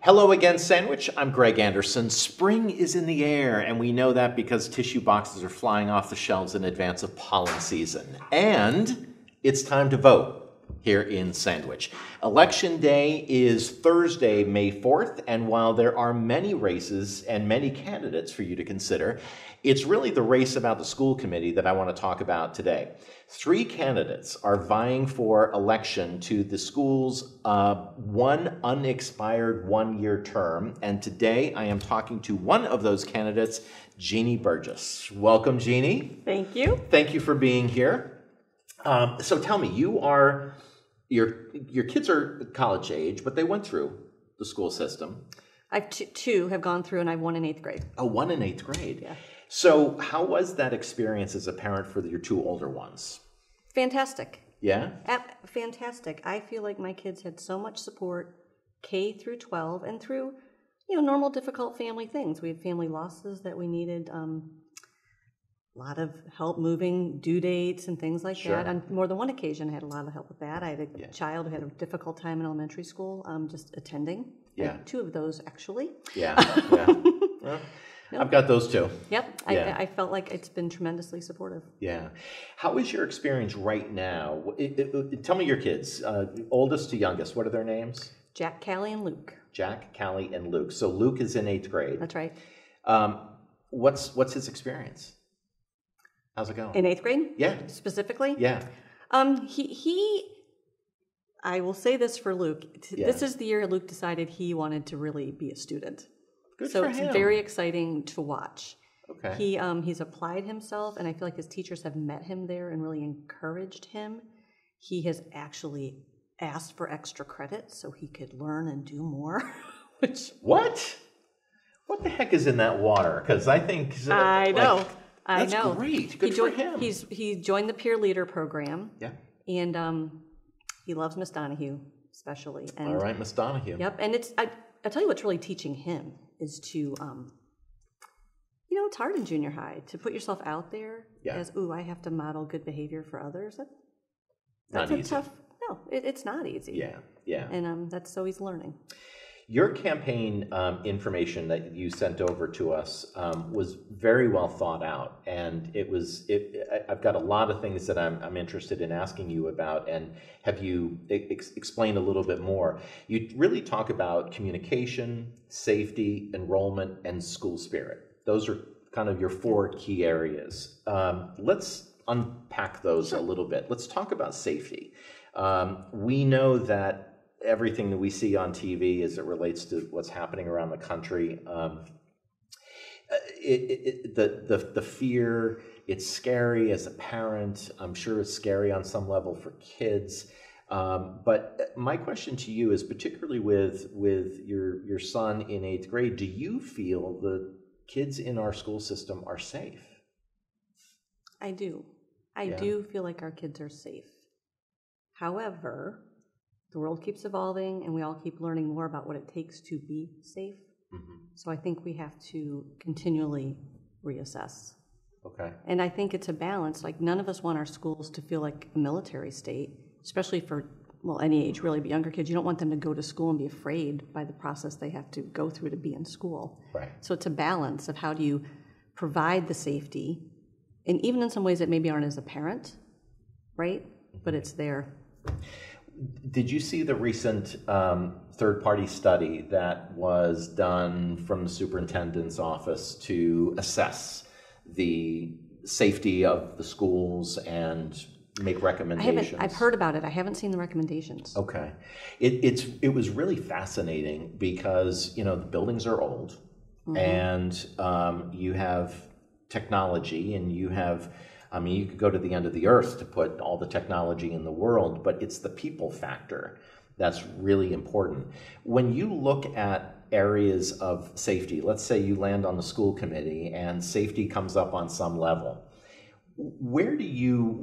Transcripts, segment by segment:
Hello again, Sandwich. I'm Greg Anderson. Spring is in the air, and we know that because tissue boxes are flying off the shelves in advance of pollen season. And it's time to vote here in Sandwich. Election Day is Thursday, May 4th, and while there are many races and many candidates for you to consider, it's really the race about the school committee that I want to talk about today. 3 candidates are vying for election to the school's one unexpired one-year term, and today I am talking to one of those candidates, Jeanne Burgess. Welcome, Jeanne. Thank you. Thank you for being here. So tell me, your kids are college age, but they went through the school system. I've two have gone through, and I've one in 8th grade. Oh, one in 8th grade. Yeah. So how was that experience as a parent for your 2 older ones? Fantastic. Yeah? Fantastic. I feel like my kids had so much support, K through 12, and through, normal difficult family things. We had family losses that we needed a lot of help moving, due dates and things like that. On more than one occasion, I had a lot of help with that. I had a child who had a difficult time in elementary school just attending. Yeah. 2 of those, actually. Yeah. Well, I've got those too. Yep. Yeah. I felt like it's been tremendously supportive. Yeah. How is your experience right now? Tell me your kids, oldest to youngest. What are their names? Jack, Callie, and Luke. Jack, Callie, and Luke. So Luke is in 8th grade. That's right. What's his experience? How's it going? In 8th grade? Yeah. Specifically? Yeah. I will say this for Luke. Yeah. This is the year Luke decided he wanted to really be a student. Good so for it's him. very exciting to watch. Okay. He's applied himself, and I feel like his teachers have met him there and really encouraged him. He has actually asked for extra credit so he could learn and do more. What the heck is in that water? Because I think I know. That's great. Good for him. He joined the peer leader program. Yeah. And he loves Miss Donahue, especially. And, all right, Miss Donahue. Yep. And I'll tell you what's really teaching him is to, it's hard in junior high to put yourself out there as, I have to model good behavior for others. That's not easy. It's not easy. Yeah, yeah. And so he's learning. Your campaign information that you sent over to us was very well thought out, and I've got a lot of things that I'm interested in asking you about, and have you explain a little bit more. You really talk about communication, safety, enrollment, and school spirit. Those are kind of your 4 key areas. Let's unpack those a little bit. Let's talk about safety. We know that everything that we see on TV as it relates to what's happening around the country, the fear, it's scary as a parent. I'm sure it's scary on some level for kids. But my question to you is, particularly with your son in 8th grade, do you feel the kids in our school system are safe? I do. I do feel like our kids are safe. However, the world keeps evolving, and we all keep learning more about what it takes to be safe. Mm-hmm. So I think we have to continually reassess. Okay. And I think it's a balance. Like, none of us want our schools to feel like a military state, especially for, any age really, but younger kids. You don't want them to go to school and be afraid by the process they have to go through to be in school. Right. So it's a balance of how do you provide the safety, and even in some ways that maybe aren't as a parent, right? But it's there. Did you see the recent third-party study that was done from the superintendent's office to assess the safety of the schools and make recommendations? I've heard about it. I haven't seen the recommendations. Okay. It was really fascinating because, the buildings are old, mm-hmm. and you have technology, and you have... you could go to the end of the earth to put all the technology in the world, but it's the people factor that's really important. When you look at areas of safety, let's say you land on the school committee and safety comes up on some level, where do you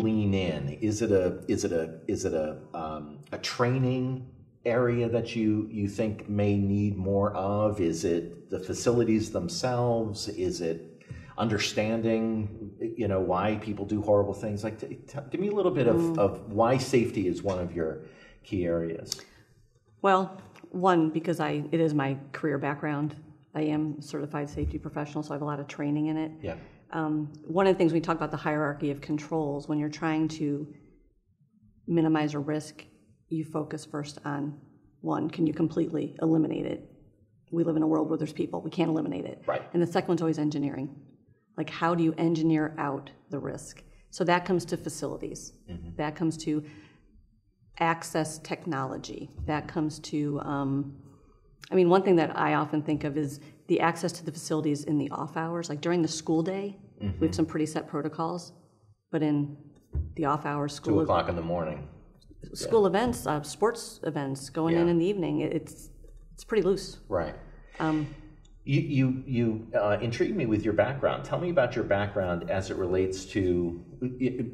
lean in? Is it a training area that you think may need more of? Is it the facilities themselves? Is it understanding, why people do horrible things? Like, give me a little bit of why safety is one of your key areas. Well, One, because it is my career background. I am a certified safety professional, so I have a lot of training in it. Yeah. One of the things we talk about the hierarchy of controls, when you're trying to minimize a risk, you focus first on one, can you completely eliminate it? We live in a world where there's people, we can't eliminate it. Right. And the second one's always engineering. Like, how do you engineer out the risk? So that comes to facilities. Mm-hmm. That comes to access technology. That comes to, one thing that I often think of is the access to the facilities in the off hours. Like during the school day, mm-hmm. we have some pretty set protocols, but in the off hours, school 2 o'clock in the morning, school events, sports events, going in the evening, it's pretty loose. Right. You intrigued me with your background. Tell me about your background as it relates to,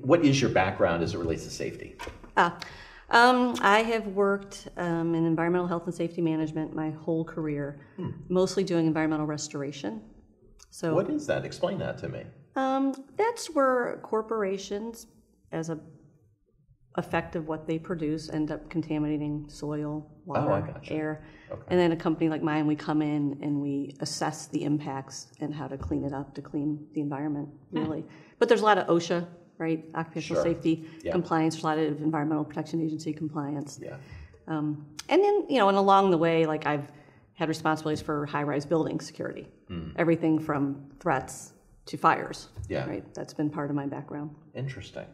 what is your background as it relates to safety? I have worked in environmental health and safety management my whole career, mostly doing environmental restoration. So, what is that? Explain that to me. That's where corporations, as a effect of what they produce, end up contaminating soil, water, air. Okay. And then a company like mine, we come in and we assess the impacts and how to clean it up, to clean the environment, really. But there's a lot of OSHA, right? Occupational safety compliance, there's a lot of Environmental Protection Agency compliance. Yeah. And then, and along the way, like I've had responsibilities for high-rise building security, everything from threats to fires. Yeah. Right. That's been part of my background. Interesting.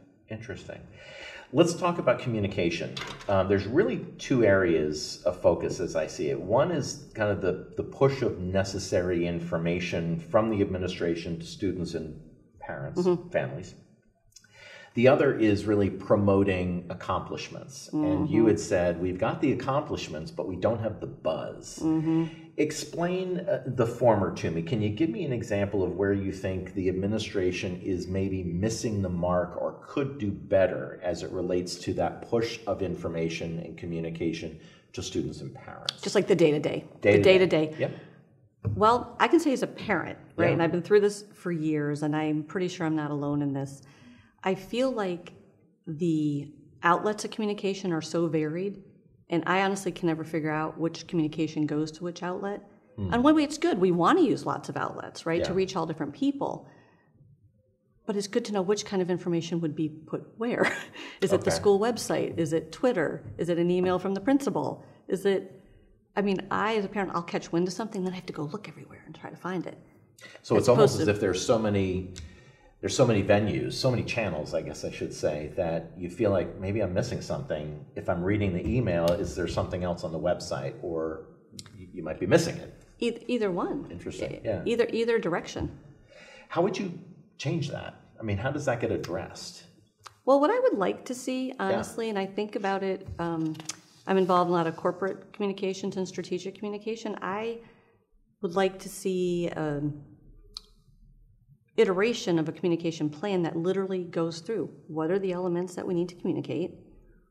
Let's talk about communication. There's really two areas of focus as I see it. One is kind of the push of necessary information from the administration to students and parents, families. The other is really promoting accomplishments. And you had said, we've got the accomplishments, but we don't have the buzz. Explain the former to me. Can you give me an example of where you think the administration is maybe missing the mark or could do better as it relates to that push of information and communication to students and parents? Just like the day-to-day. The day-to-day. Yep. Well, I can say as a parent, right, and I've been through this for years, and I'm pretty sure I'm not alone in this. I feel like the outlets of communication are so varied, and I honestly can never figure out which communication goes to which outlet. On one way, it's good. We want to use lots of outlets, right, to reach all different people. But it's good to know which kind of information would be put where. Is it the school website? Is it Twitter? Is it an email from the principal? Is it, I as a parent, I'll catch wind of something, then I have to go look everywhere and try to find it. So it's almost as if there's so many venues, so many channels, I guess I should say, that you feel like maybe I'm missing something. If I'm reading the email, is there something else on the website, or you might be missing it? Either one. Interesting. Yeah. Either direction. How would you change that? How does that get addressed? Well, what I would like to see, honestly, and I think about it, I'm involved in a lot of corporate communications and strategic communication. I would like to see iteration of a communication plan that literally goes through what are the elements that we need to communicate,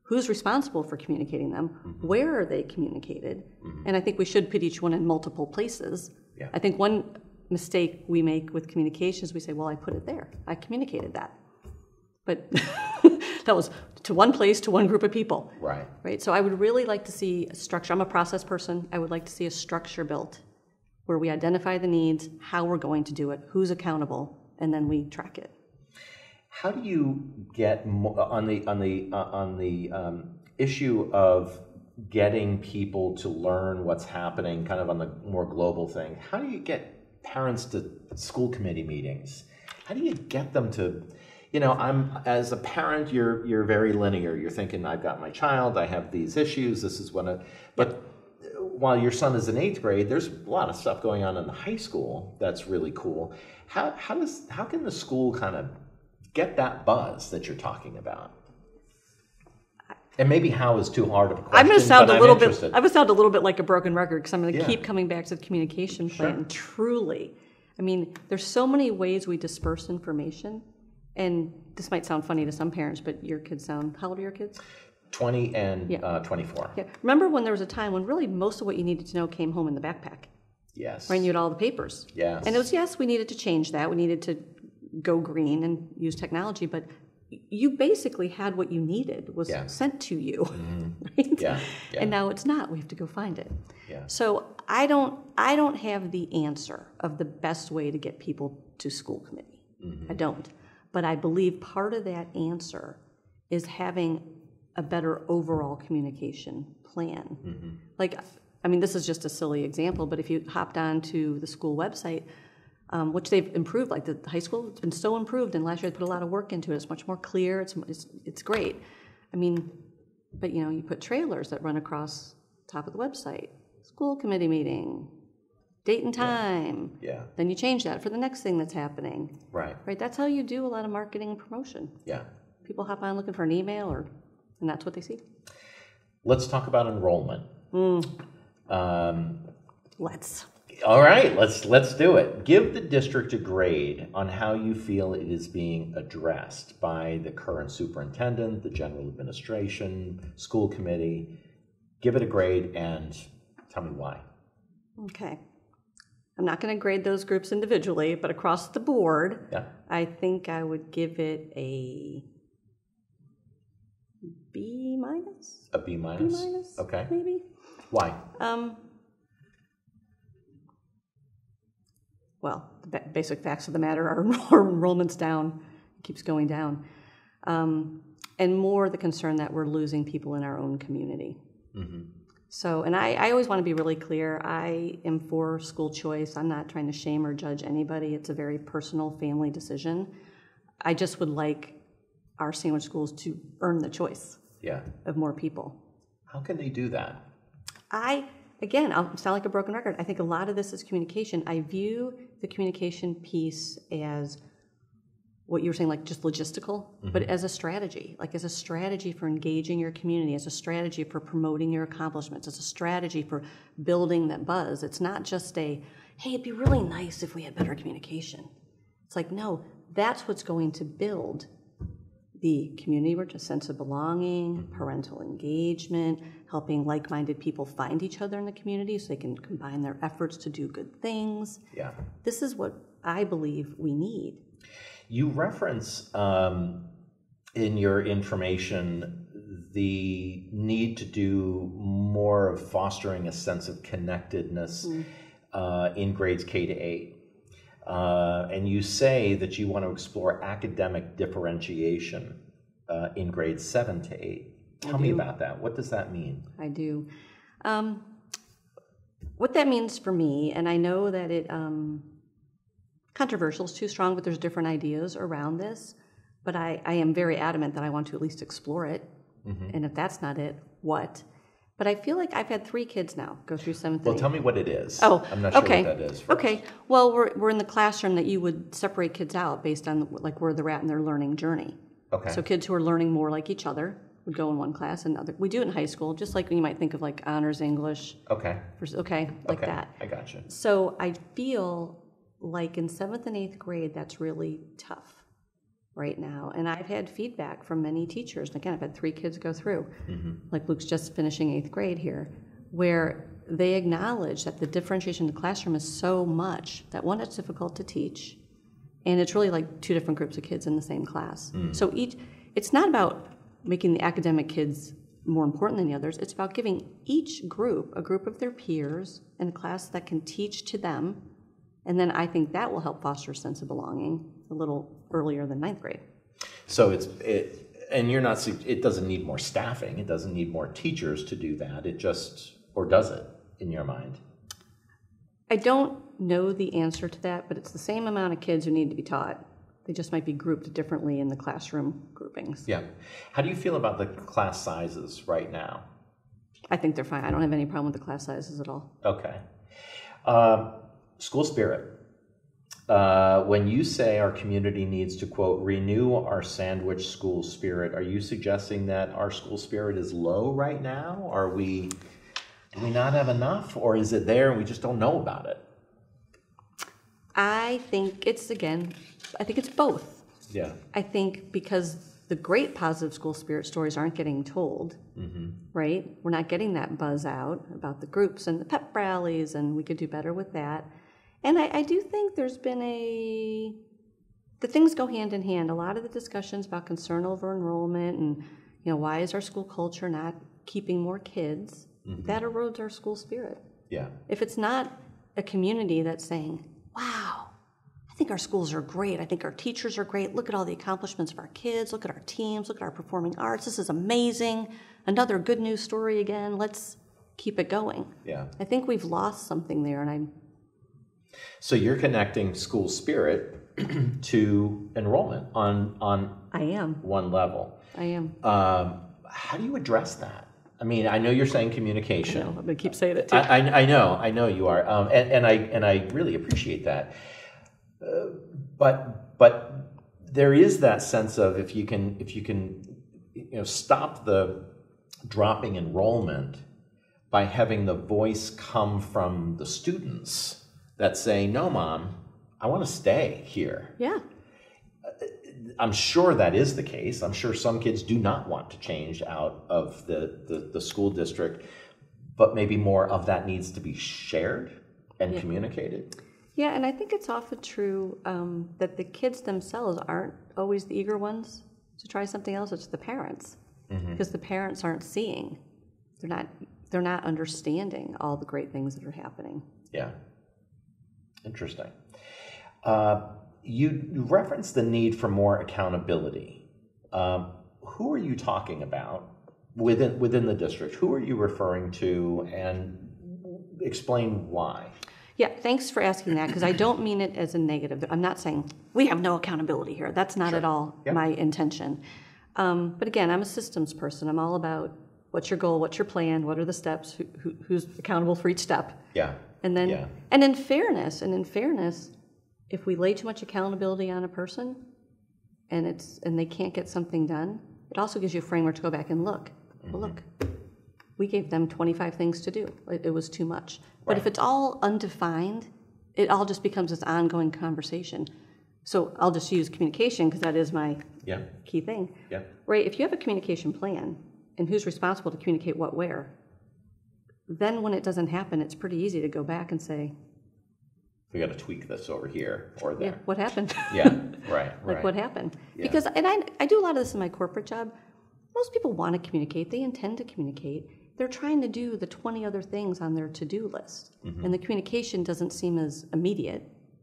who's responsible for communicating them, where are they communicated, and I think we should put each one in multiple places. Yeah. I think one mistake we make with communications, we say, well, I put it there, I communicated that, but that was to one place, to one group of people. Right. So I would really like to see a structure. I'm a process person. I would like to see a structure built where we identify the needs, how we're going to do it, who's accountable, and then we track it. How do you get on the issue of getting people to learn what's happening, kind of on the more global thing? How do you get parents to school committee meetings? How do you get them to? As a parent, you're very linear. You're thinking, I've got my child, I have these issues. This is but while your son is in 8th grade, there's a lot of stuff going on in the high school that's really cool. How can the school kind of get that buzz that you're talking about? And maybe how is too hard of a question. I'm going to sound a little bit like a broken record because I'm going to keep coming back to the communication plan. Truly, there's so many ways we disperse information, and this might sound funny to some parents, but your kids sound. How old are your kids? 20 and 24. Yeah. Remember when there was a time when really most of what you needed to know came home in the backpack? Yes. Right, and you had all the papers. Yes. And it was, we needed to change that. We needed to go green and use technology, but you basically had what you needed was sent to you, right? Yeah. And now it's not. We have to go find it. Yeah. So I don't have the answer of the best way to get people to school committee. I don't. But I believe part of that answer is having a better overall communication plan. Like, I mean, this is just a silly example, but if you hopped onto the school website, which they've improved, like the high school, it's been so improved, and last year they put a lot of work into it. It's much more clear. It's great. I mean, but you put trailers that run across top of the website. School committee meeting, date and time. Yeah. Then you change that for the next thing that's happening. Right. Right. That's how you do a lot of marketing and promotion. Yeah. People hop on looking for an email, and that's what they see. Let's talk about enrollment. Let's. All right, let's do it. Give the district a grade on how you feel it is being addressed by the current superintendent, the general administration, school committee. Give it a grade and tell me why. Okay. I'm not going to grade those groups individually, but across the board, I think I would give it a B minus. A B minus? B minus, okay. Maybe. Why? Well, the basic facts of the matter are our enrollment's down. It keeps going down. And more the concern that we're losing people in our own community. So, and I always want to be really clear. I am for school choice. I'm not trying to shame or judge anybody. It's a very personal family decision. I just would like our sandwich schools to earn the choice of more people. How can they do that? Again, I'll sound like a broken record. I think a lot of this is communication. I view the communication piece as what you were saying, like just logistical, but as a strategy, like as a strategy for engaging your community, as a strategy for promoting your accomplishments, as a strategy for building that buzz. It's not just hey, it'd be really nice if we had better communication. It's like, no, that's what's going to build the community, which a sense of belonging, parental engagement, helping like-minded people find each other in the community so they can combine their efforts to do good things. Yeah. This is what I believe we need. You reference in your information the need to do more of fostering a sense of connectedness in grades K to 8. And you say that you want to explore academic differentiation in grades 7 to 8. Tell me about that. What does that mean? I do. What that means for me, and I know that it controversial is too strong, but there's different ideas around this. But I am very adamant that I want to at least explore it. And if that's not it, what? But I feel like I've had 3 kids now go through 7th and 8th. Well, tell me what it is. Oh, I'm not sure okay. what that is first. Okay. Well, we're in the classroom that you would separate kids out based on like where they're at in their learning journey. Okay. So kids who are learning more like each other would go in one class, and we do it in high school, just like you might think of like honors English. Okay. Like that. I gotcha. So I feel like in 7th and 8th grade, that's really tough right now. And I've had feedback from many teachers. And again, I've had 3 kids go through, like Luke's just finishing 8th grade here, where they acknowledge that the differentiation in the classroom is so much that, one, it's difficult to teach, and it's really like 2 different groups of kids in the same class. So it's not about making the academic kids more important than the others. It's about giving each group a group of their peers in a class that can teach to them. And then I think that will help foster a sense of belonging a little earlier than 9th grade. So and you're not, it doesn't need more staffing. It doesn't need more teachers to do that. It just, or does it in your mind? I don't know the answer to that, but it's the same amount of kids who need to be taught. They just might be grouped differently in the classroom groupings. Yeah. How do you feel about the class sizes right now? I think they're fine. I don't have any problem with the class sizes at all. Okay. School spirit. When you say our community needs to, quote, renew our sandwich school spirit, are you suggesting that our school spirit is low right now? Do we not have enough? Or is it there and we just don't know about it? I think it's both. Yeah. I think because the great positive school spirit stories aren't getting told, right? We're not getting that buzz out about the groups and the pep rallies, and we could do better with that. And I do think there's been the things go hand in hand. A lot of the discussions about concern over enrollment and, why is our school culture not keeping more kids, that erodes our school spirit. Yeah. If it's not a community that's saying, wow, I think our schools are great. I think our teachers are great. Look at all the accomplishments of our kids. Look at our teams. Look at our performing arts. This is amazing. Another good news story again. Let's keep it going. Yeah. I think we've lost something there, and So you're connecting school spirit to enrollment on I am. one level. I am. How do you address that? I mean, I know you're saying communication. I know, I'm going to keep saying it too. I know you are, and I really appreciate that. But there is that sense of if you can stop the dropping enrollment by having the voice come from the students that say, no, Mom, I want to stay here. Yeah. I'm sure that is the case. I'm sure some kids do not want to change out of the school district, but maybe more of that needs to be shared and communicated. Yeah, and I think it's often true that the kids themselves aren't always the eager ones to try something else. It's the parents, because the parents aren't seeing. They're not understanding all the great things that are happening. Yeah. Interesting. You referenced the need for more accountability. Who are you talking about within the district? Who are you referring to, and explain why? Yeah, thanks for asking that, because I don't mean it as a negative. I'm not saying we have no accountability here. That's not at all my intention. But again, I'm a systems person. I'm all about what's your goal, what's your plan, what are the steps, who's accountable for each step. Yeah. And then, and in fairness, if we lay too much accountability on a person and they can't get something done, it also gives you a framework to go back and look. Well, look, we gave them 25 things to do. It was too much. But if it's all undefined, it all just becomes this ongoing conversation. So I'll just use communication because that is my key thing. Yeah. Right? If you have a communication plan and who's responsible to communicate what where, then when it doesn't happen, it's pretty easy to go back and say, we got to tweak this over here or there. Yeah, what happened? Right. Like what happened? Yeah. Because, and I do a lot of this in my corporate job. Most people want to communicate. They intend to communicate. They're trying to do the 20 other things on their to-do list. And the communication doesn't seem as immediate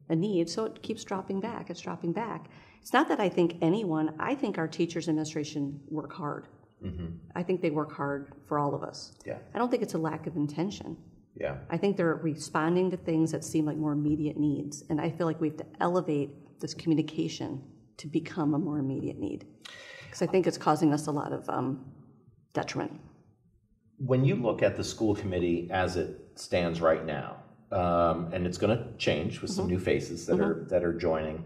a need, so it keeps dropping back. It's dropping back. It's not that I think I think our teachers administration work hard. I think they work hard for all of us. Yeah. I don't think it's a lack of intention. Yeah. I think they're responding to things that seem like more immediate needs. And I feel like we have to elevate this communication to become a more immediate need. Because I think it's causing us a lot of detriment. When you look at the school committee as it stands right now, and it's going to change with some new faces that are joining,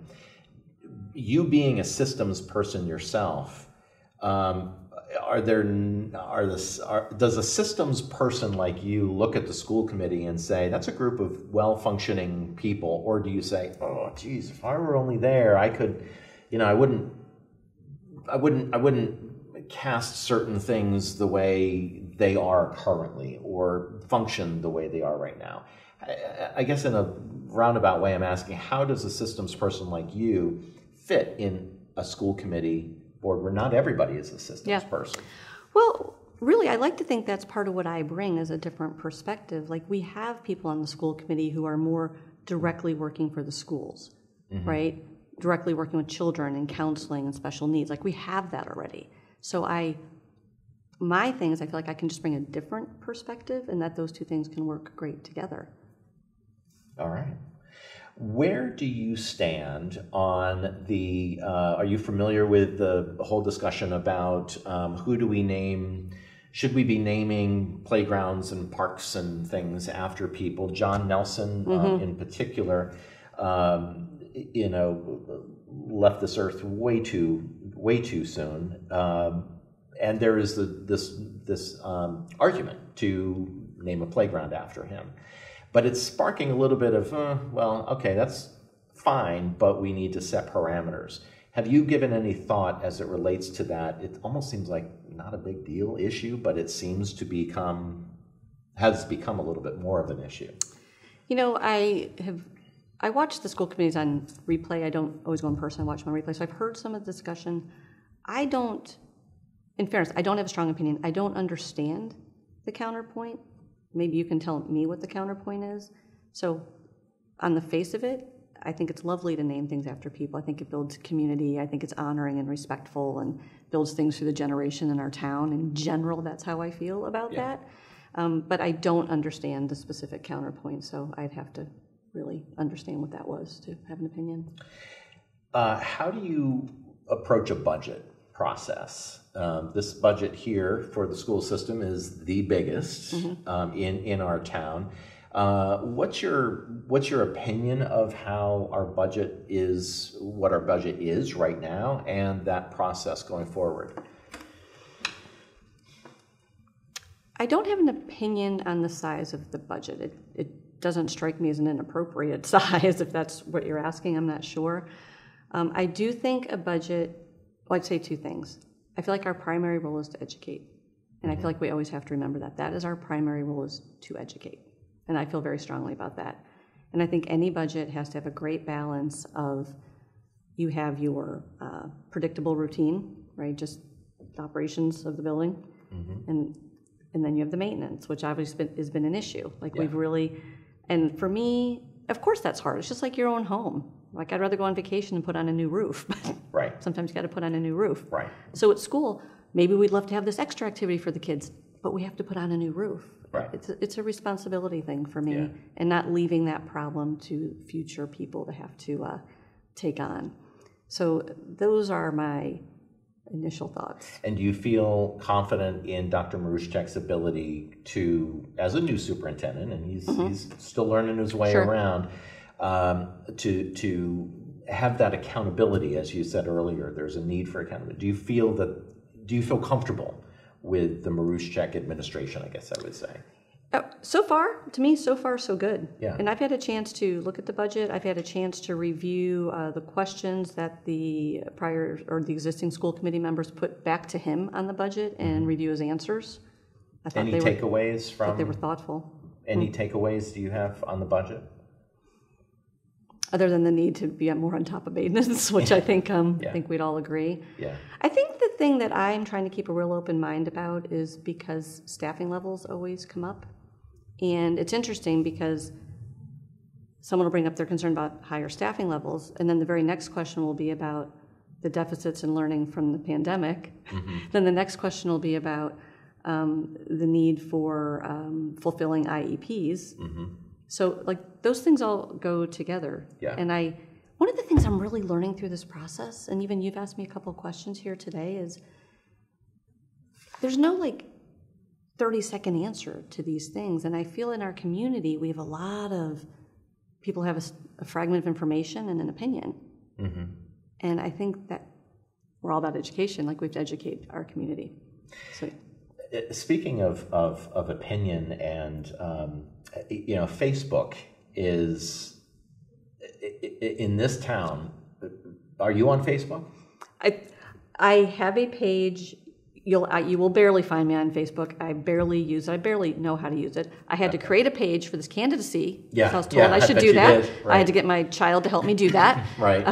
you being a systems person yourself, does a systems person like you look at the school committee and say that's a group of well-functioning people, or do you say, oh geez, if I were only there, I could, I wouldn't cast certain things the way they are currently or function the way they are right now? I guess in a roundabout way, I'm asking, how does a systems person like you fit in a school committee board where not everybody is a systems person? Well, really, I like to think that's part of what I bring as a different perspective. Like, we have people on the school committee who are more directly working for the schools, right? Directly working with children and counseling and special needs. Like, we have that already. So my thing is I feel like I can just bring a different perspective and that those two things can work great together. All right. Where do you stand on the, are you familiar with the whole discussion about who do we name, should we be naming playgrounds and parks and things after people? John Nelson in particular, left this earth way too soon. And there is this argument to name a playground after him. But it's sparking a little bit of, okay, that's fine, but we need to set parameters. Have you given any thought as it relates to that? It almost seems like not a big deal issue, but it seems to has become a little bit more of an issue. I watch the school committees on replay. I don't always go in person. I watch them on replay. So I've heard some of the discussion. In fairness, I don't have a strong opinion. I don't understand the counterpoint. Maybe you can tell me what the counterpoint is. So on the face of it, I think it's lovely to name things after people. I think it builds community. I think it's honoring and respectful and builds things through the generation in our town. In general, that's how I feel about that. But I don't understand the specific counterpoint, so I'd have to really understand what that was to have an opinion. How do you approach a budget process? This budget here for the school system is the biggest in our town. What's your opinion of how our budget is, what our budget is right now, and that process going forward? I don't have an opinion on the size of the budget. It doesn't strike me as an inappropriate size, if that's what you're asking. I'm not sure. I do think a budget, well, I'd say two things. I feel like our primary role is to educate. And I feel like we always have to remember that. That is our primary role, is to educate. And I feel very strongly about that. And I think any budget has to have a great balance of, you have your predictable routine, right? Just the operations of the building. And then you have the maintenance, which obviously has been an issue. Like we've really, and for me, of course that's hard. It's just like your own home. Like I'd rather go on vacation and put on a new roof. Right. Sometimes you got to put on a new roof. Right. So at school, maybe we'd love to have this extra activity for the kids, but we have to put on a new roof. Right. It's a responsibility thing for me, and not leaving that problem to future people to have to take on. So those are my initial thoughts. And do you feel confident in Dr. Marushtek's ability to, as a new superintendent, and he's still learning his way around, to have that accountability, as you said earlier? There's a need for accountability. Do you feel comfortable with the Marushtek administration, I guess I would say? So far, to me, so far so good. Yeah. And I've had a chance to look at the budget. I've had a chance to review the questions that the prior or the existing school committee members put back to him on the budget and review his answers. I thought Any takeaways from? They were thoughtful. Any takeaways do you have on the budget? Other than the need to be more on top of maintenance, which I think we'd all agree. Yeah. I think the thing that I'm trying to keep a real open mind about is because staffing levels always come up. And it's interesting because someone will bring up their concern about higher staffing levels, and then the very next question will be about the deficits in learning from the pandemic. Then the next question will be about the need for fulfilling IEPs. So like those things all go together. Yeah. And one of the things I'm really learning through this process, and even you've asked me a couple of questions here today, is there's no like 30-second answer to these things. And I feel in our community, we have a lot of people have a fragment of information and an opinion. And I think that we're all about education, like we have to educate our community. So, speaking of opinion and, Facebook is, in this town, are you on Facebook? I have a page. You will barely find me on Facebook. I barely use it. I barely know how to use it. I had to create a page for this candidacy. Yeah, so I was told I should do that. Right. I had to get my child to help me do that. Right.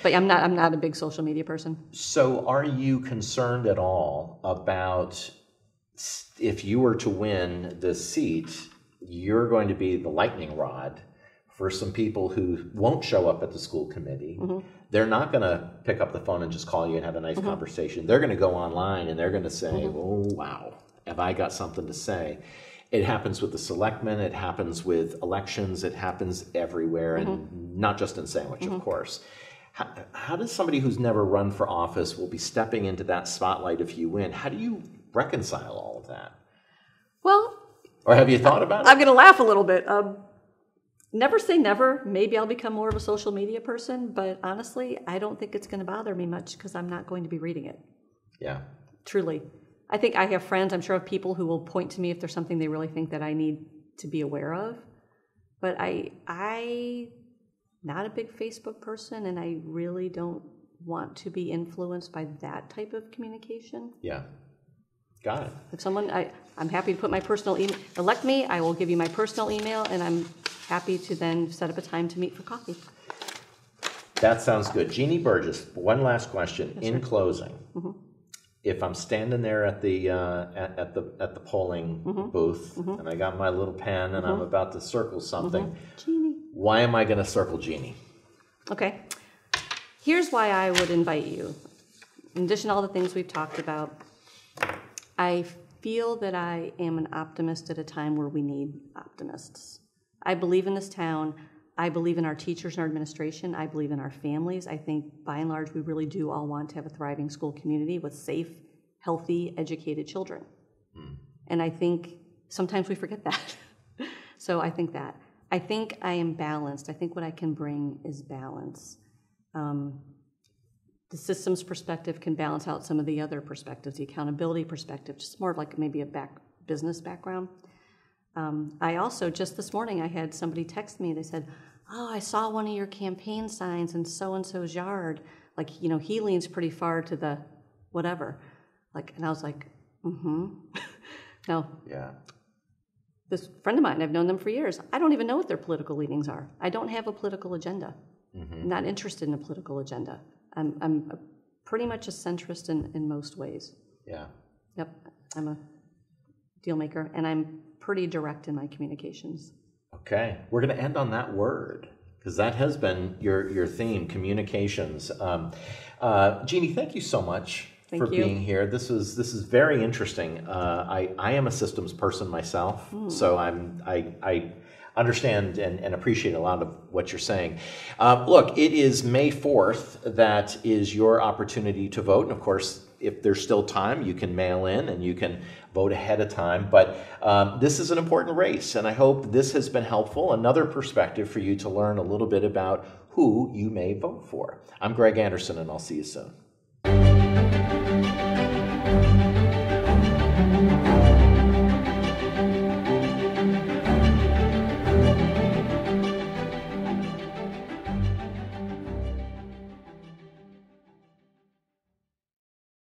But I'm not a big social media person. So, are you concerned at all about if you were to win this seat, you're going to be the lightning rod for some people who won't show up at the school committee? They're not going to pick up the phone and just call you and have a nice conversation. They're going to go online and they're going to say, oh, wow, have I got something to say? It happens with the selectmen. It happens with elections. It happens everywhere, and not just in Sandwich, of course. How does somebody who's never run for office will be stepping into that spotlight if you win? How do you reconcile all of that? Well, or have you thought about it? I'm going to laugh a little bit. Never say never. Maybe I'll become more of a social media person, but honestly, I don't think it's going to bother me much because I'm not going to be reading it. Yeah. Truly. I think I have friends, I'm sure, of people who will point to me if there's something they really think that I need to be aware of. But I not a big Facebook person, and I really don't want to be influenced by that type of communication. Yeah. Got it. If someone, I'm happy to put my personal email, elect me, I will give you my personal email, and I'm happy to then set up a time to meet for coffee. That sounds good. Jeanne Burgess, one last question. Yes, in sir. closing, Mm-hmm. if I'm standing there at the polling booth, and I got my little pen and I'm about to circle something, Jeanne. why am I going to circle Jeanne? Okay. Here's why I would invite you. In addition to all the things we've talked about, I feel that I am an optimist at a time where we need optimists. I believe in this town. I believe in our teachers and our administration. I believe in our families. I think, by and large, we really do all want to have a thriving school community with safe, healthy, educated children. And I think sometimes we forget that. So I think that. I think I am balanced. I think what I can bring is balance. The systems perspective can balance out some of the other perspectives, the accountability perspective, just more of like maybe a business background. I also, just this morning, I had somebody text me. They said, "Oh, I saw one of your campaign signs in so-and-so's yard. Like, he leans pretty far to the whatever." And I was like, Now, Yeah. this friend of mine, I've known them for years. I don't even know what their political leanings are. I don't have a political agenda. I'm not interested in a political agenda. I'm pretty much a centrist in most ways. Yeah. Yep, I'm a deal maker, and I'm pretty direct in my communications. Okay, we're going to end on that word because that has been your theme, communications. Jeanne, thank you so much for being here. This is very interesting. I am a systems person myself, so I understand and appreciate a lot of what you're saying. Look, it is May 4th. That is your opportunity to vote. And of course, if there's still time, you can mail in and you can vote ahead of time. But this is an important race, and I hope this has been helpful, another perspective for you to learn a little bit about who you may vote for. I'm Greg Anderson, and I'll see you soon.